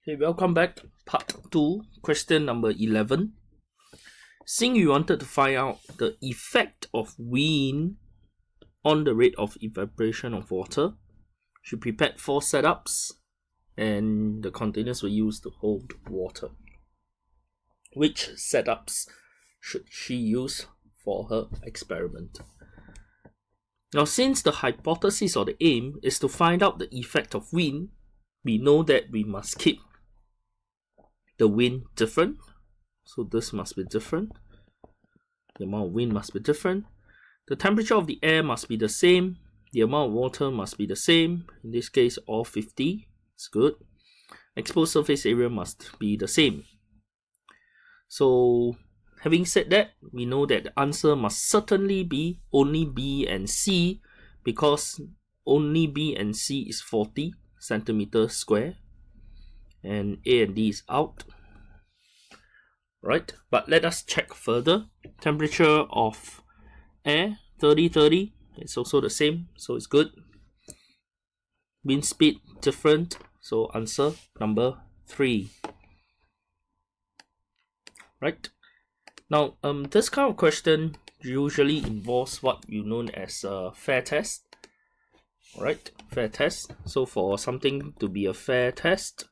Okay, welcome back. Part 2, question number 11. Since you wanted to find out the effect of wind on the rate of evaporation of water, she prepared 4 setups and the containers were used to hold water. Which setups should she use for her experiment? Now, since the hypothesis or the aim is to find out the effect of wind, we know that we must keep the wind different. So this must be different. The amount of wind must be different. The temperature of the air must be the same. The amount of water must be the same. In this case, all 50. It's good. Exposed surface area must be the same. So, having said that, we know that the answer must certainly be only B and C, because only B and C is 40 centimeters square. And A and D is out, right? But let us check further. Temperature of air 30. It's also the same, so it's good. Wind speed different, so answer number 3. Right? Now, this kind of question usually involves what you know as a fair test. Right? Fair test. So for something to be a fair test,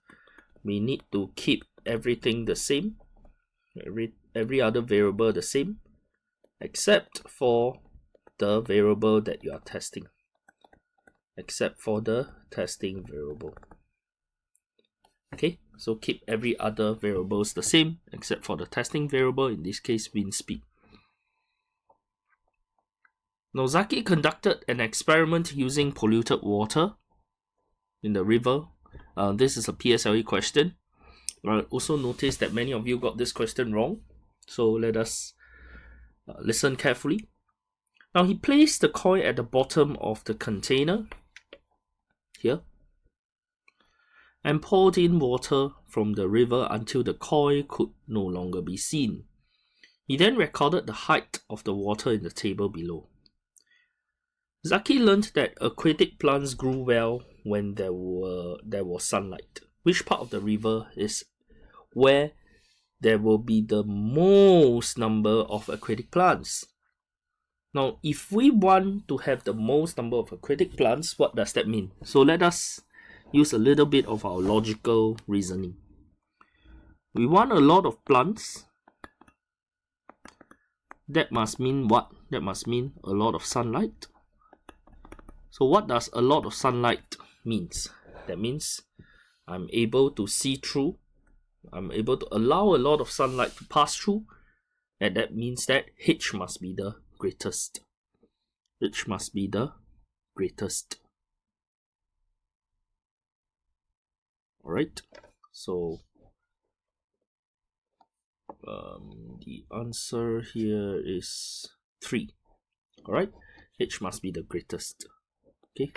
we need to keep everything the same, every other variable the same, except for the variable that you are testing. Except for the testing variable. Okay, so keep every other variables the same, except for the testing variable, in this case wind speed. Nozaki conducted an experiment using polluted water in the river. This is a PSLE question. Also notice that many of you got this question wrong. So let us listen carefully. Now he placed the coil at the bottom of the container here and poured in water from the river until the coil could no longer be seen. He then recorded the height of the water in the table below. Zaki learned that aquatic plants grew well when there was sunlight. Which part of the river is where there will be the most number of aquatic plants? Now, if we want to have the most number of aquatic plants, what does that mean? So let us use a little bit of our logical reasoning. We want a lot of plants. That must mean what? That must mean a lot of sunlight. So what does a lot of sunlight means? That means I'm able to see through. I'm able to allow a lot of sunlight to pass through. And that means that H must be the greatest. H must be the greatest. Alright. So the answer here is 3. Alright. H must be the greatest. Okay.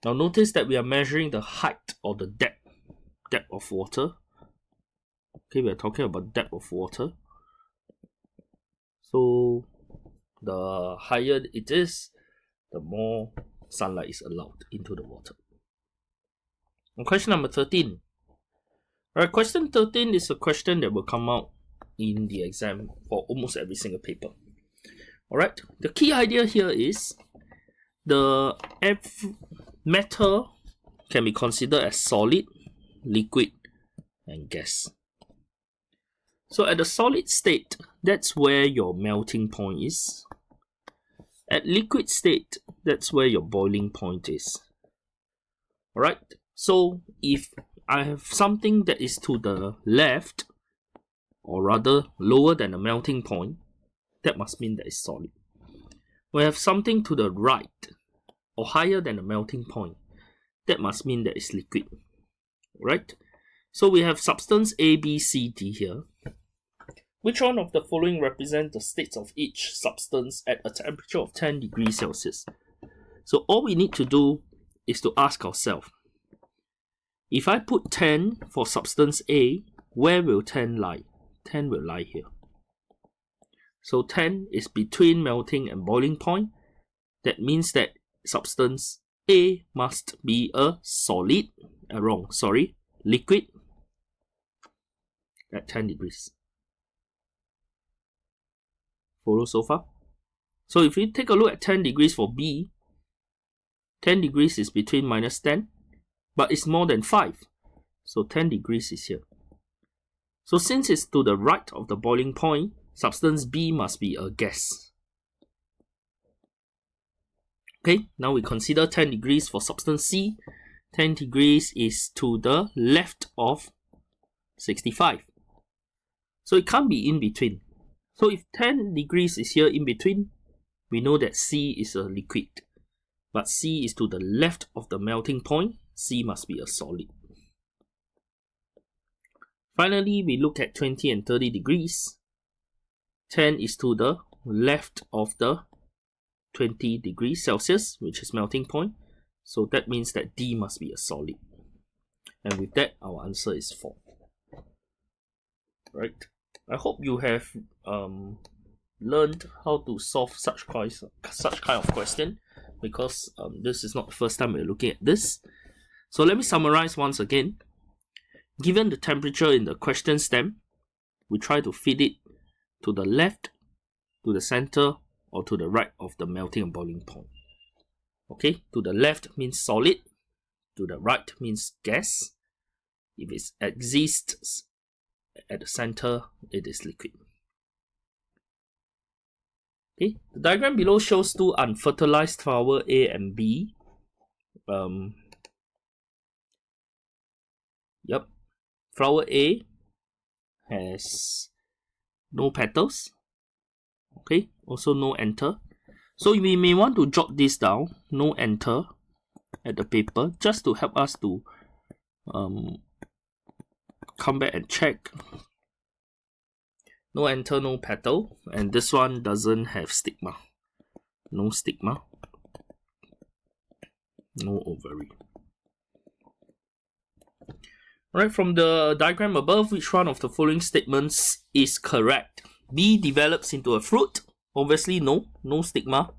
Now notice that we are measuring the height or the depth of water. Okay, we are talking about depth of water. So the higher it is, the more sunlight is allowed into the water. And question number 13. Alright, question 13 is a question that will come out in the exam for almost every single paper. Alright, the key idea here is the matter can be considered as solid, liquid, and gas. So at the solid state, that's where your melting point is. At liquid state, that's where your boiling point is. Alright, so if I have something that is to the left, or rather lower than the melting point, that must mean that it's solid. We have something to the right or higher than the melting point, that must mean that it's liquid. Right? So we have substance A, B, C, D here. Which one of the following represent the states of each substance at a temperature of 10 degrees Celsius? So all we need to do is to ask ourselves, if I put 10 for substance A, where will 10 lie? 10 will lie here. So 10 is between melting and boiling point. That means that substance A must be a solid, liquid at 10 degrees. Follow so far? So if we take a look at 10 degrees for B, 10 degrees is between minus 10, but it's more than 5. So 10 degrees is here. So since it's to the right of the boiling point, substance B must be a gas. Okay, now we consider 10 degrees for substance C. 10 degrees is to the left of 65. So it can't be in between. So if 10 degrees is here in between, we know that C is a liquid. But C is to the left of the melting point. C must be a solid. Finally, we look at 20 and 30 degrees. 10 is to the left of the 20 degrees Celsius, which is melting point. So that means that D must be a solid. And with that, our answer is 4. Right. I hope you have learned how to solve such kind of question, because this is not the first time we're looking at this. So let me summarize once again. Given the temperature in the question stem, we try to fit it to the left, to the center, or to the right of the melting and boiling point. Okay, to the left means solid, to the right means gas. If it exists at the center, it is liquid. Okay, the diagram below shows two unfertilized flower A and B. Flower A has no petals. Okay, also no anther. So we may want to jot this down, no anther, at the paper, just to help us to come back and check. No anther, no petal, and this one doesn't have stigma. No stigma. No ovary. Alright, from the diagram above, which one of the following statements is correct? B develops into a fruit. Obviously no stigma,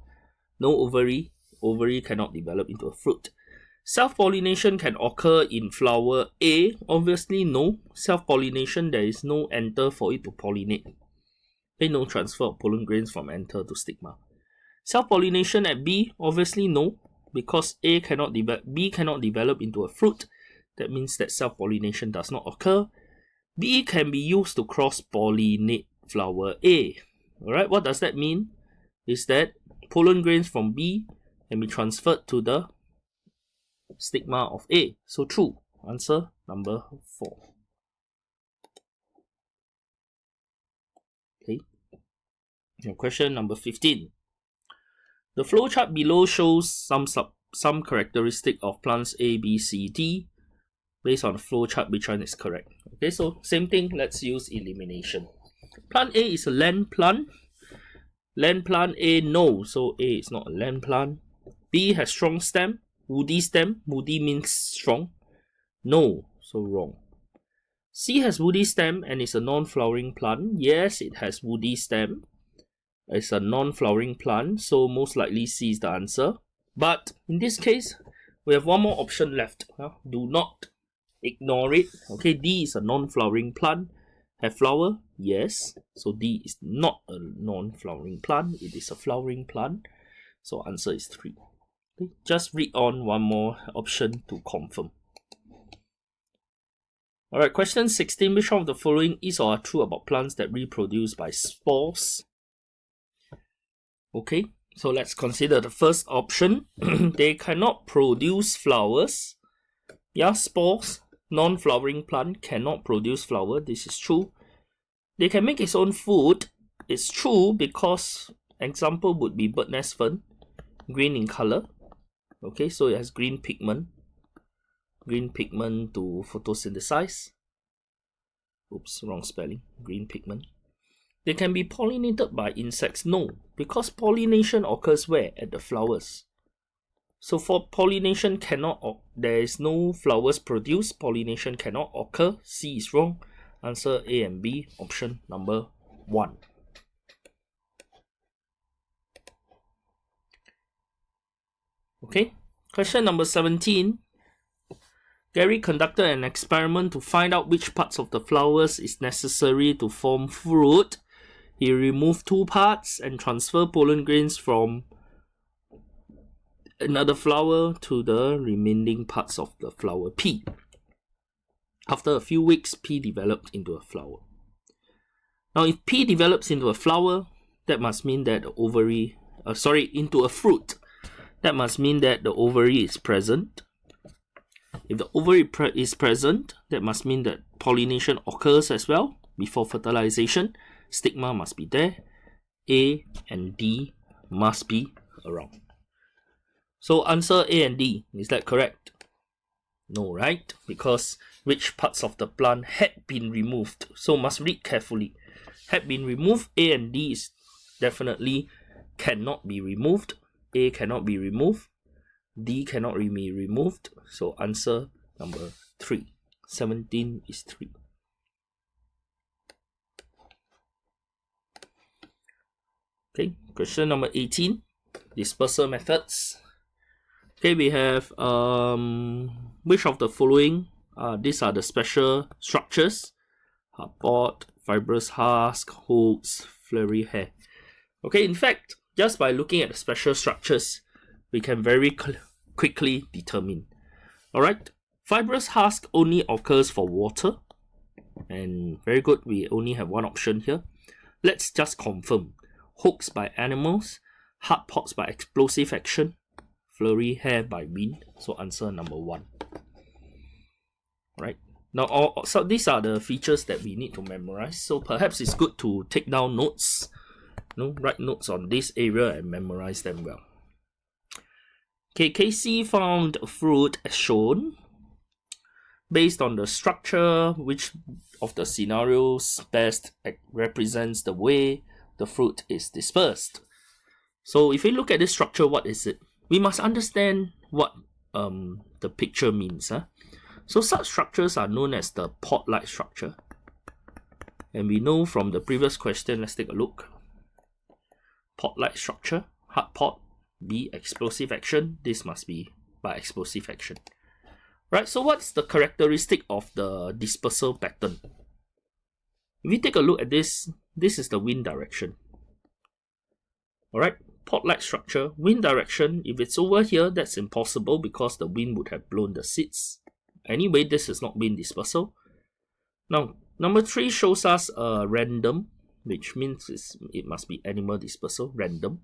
no ovary. Ovary cannot develop into a fruit. Self-pollination can occur in flower A. Obviously no. Self-pollination, there is no anther for it to pollinate. Okay, no transfer of pollen grains from anther to stigma. Self-pollination at B, obviously no, because B cannot develop into a fruit. That means that self-pollination does not occur. B can be used to cross-pollinate flower A. Alright, what does that mean? Is that pollen grains from B can be transferred to the stigma of A. So true. Answer number 4. Okay. Now question number 15. The flowchart below shows some characteristic of plants A, B, C, D. Based on the flowchart, which one is correct? Okay, so same thing, let's use elimination. Plant A is a land plant. Land plant A, no, so A is not a land plant. B has strong stem, woody stem. Woody means strong. No, so wrong. C has woody stem and is a non-flowering plant. Yes, it has woody stem. It's a non-flowering plant, so most likely C is the answer. But in this case, we have one more option left. Do not ignore it. Okay, D is a non-flowering plant. Have flower? Yes. So D is not a non-flowering plant. It is a flowering plant. So answer is 3. Okay, just read on one more option to confirm. Alright, question 16. Which one of the following is or are true about plants that reproduce by spores? Okay, so let's consider the first option. They cannot produce flowers. Yeah, spores. Non-flowering plant cannot produce flower. This is true. They can make its own food. It's true because example would be bird nest fern. Green in color. Okay, so it has green pigment. Green pigment to photosynthesize. Oops, wrong spelling. Green pigment. They can be pollinated by insects. No, because pollination occurs where? At the flowers. So for pollination there is no flowers produced. Pollination cannot occur. C is wrong. Answer A and B, option number 1. Okay, Question number 17. Gary conducted an experiment to find out which parts of the flowers is necessary to form fruit. He removed 2 parts and transferred pollen grains from another flower to the remaining parts of the flower P. After a few weeks, P developed into a flower. Now, if P develops into a flower, that must mean that the ovary, into a fruit, that must mean that the ovary is present. If the ovary is present, that must mean that pollination occurs as well before fertilization. Stigma must be there. A and D must be around. So answer A and D, is that correct? No, right? Because which parts of the plant had been removed? So must read carefully. Had been removed, A and D is definitely cannot be removed. A cannot be removed. D cannot be removed. So answer number 3. 17 is 3. Okay, question number 18. Dispersal methods. Okay, we have which of the following, these are the special structures: pod, fibrous husk, hooks, flurry hair. Okay, in fact, just by looking at the special structures, we can very quickly determine. Alright, fibrous husk only occurs for water, and very good, we only have one option here. Let's just confirm. Hooks by animals, hard pods by explosive action, flurry hair by wind. So answer number 1. Right. Now, so these are the features that we need to memorize. So perhaps it's good to take down notes, write notes on this area and memorize them well. Okay, Casey found a fruit as shown. Based on the structure, which of the scenarios best represents the way the fruit is dispersed? So if we look at this structure, what is it? We must understand what the picture means. So such structures are known as the pod-like structure. And we know from the previous question, let's take a look. Pod-like structure, hard pod, B, explosive action. This must be by explosive action. Right, so what's the characteristic of the dispersal pattern? If we take a look at this, this is the wind direction. Alright, pod-like structure, wind direction, if it's over here, that's impossible because the wind would have blown the seeds. Anyway, this is not wind dispersal. Now, number 3 shows us a random, which means it must be animal dispersal, random.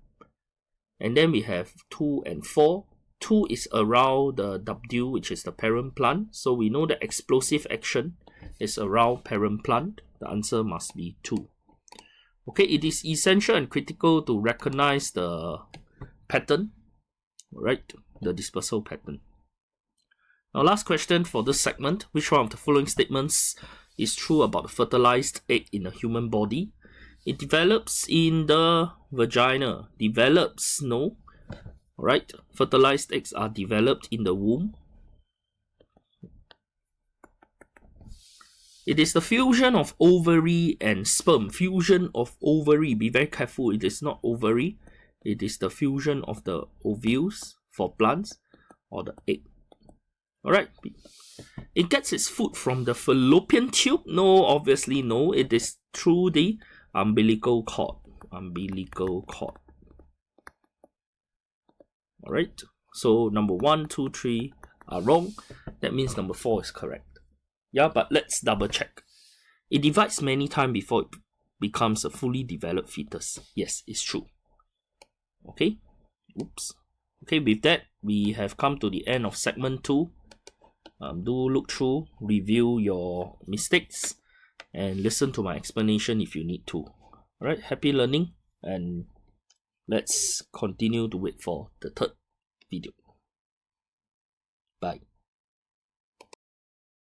And then we have 2 and 4. 2 is around the W, which is the parent plant. So we know that explosive action is around parent plant. The answer must be 2. Okay, it is essential and critical to recognize the pattern, right? The dispersal pattern. Now, last question for this segment. Which one of the following statements is true about the fertilized egg in a human body? It develops in the vagina. Develops, no. Alright, fertilized eggs are developed in the womb. It is the fusion of ovary and sperm. Fusion of ovary. Be very careful. It is not ovary. It is the fusion of the ovules for plants or the egg. Alright. It gets its food from the fallopian tube. No, obviously no. It is through the umbilical cord. Umbilical cord. Alright. So number 1, 2, 3 are wrong. That means number 4 is correct. Yeah, but let's double check. It divides many times before it becomes a fully developed fetus. Yes, it's true. Okay. Oops. Okay, with that, we have come to the end of segment 2. Do look through, review your mistakes, and listen to my explanation if you need to. Alright, happy learning, and let's continue to wait for the third video.